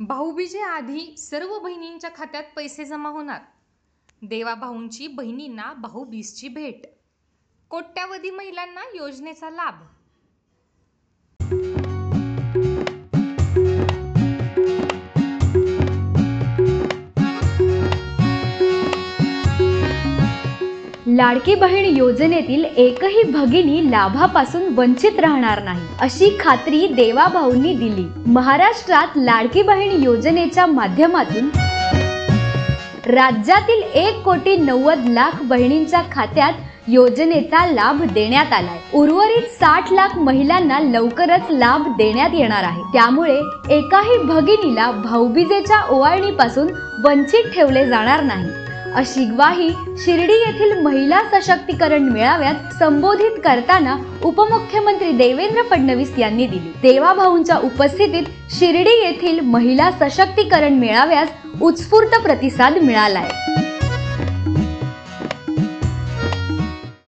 भाऊबीजेआधी सर्व बहिणींच्या खात्यात पैसे जमा होणार. देवाभाऊंची बहिणींना भाऊबीजची भेट. कोट्यावधी महिलांना योजनेचा लाभ. लाडकी बहीण योजनेतील एकही भगिनी लाभापासून वंचित राहणार नाही, अशी खात्री देवाभाऊंनी दिली. महाराष्ट्रात लाडकी बहीण योजनेच्या माध्यमातून राज्यातील 1,90,00,000 बहिणींच्या खात्यात योजनेचा लाभ देण्यात आलाय. उर्वरित 60 लाख महिलांना लवकरच लाभ देण्यात येणार आहे. त्यामुळे एकाही भगिनीला भाऊबीजेच्या ओवाळणीपासून वंचित ठेवले जाणार नाही, अशी ग्वाही शिर्डी येथील महिला सशक्तीकरण मेळाव्यात संबोधित करताना उपमुख्यमंत्री देवेंद्र फडणवीस यांनी दिली. देवाभाऊंच्या उपस्थितीत शिर्डी येथील महिला सशक्तीकरण मेळाव्यास उत्स्फूर्त प्रतिसाद मिळालाय.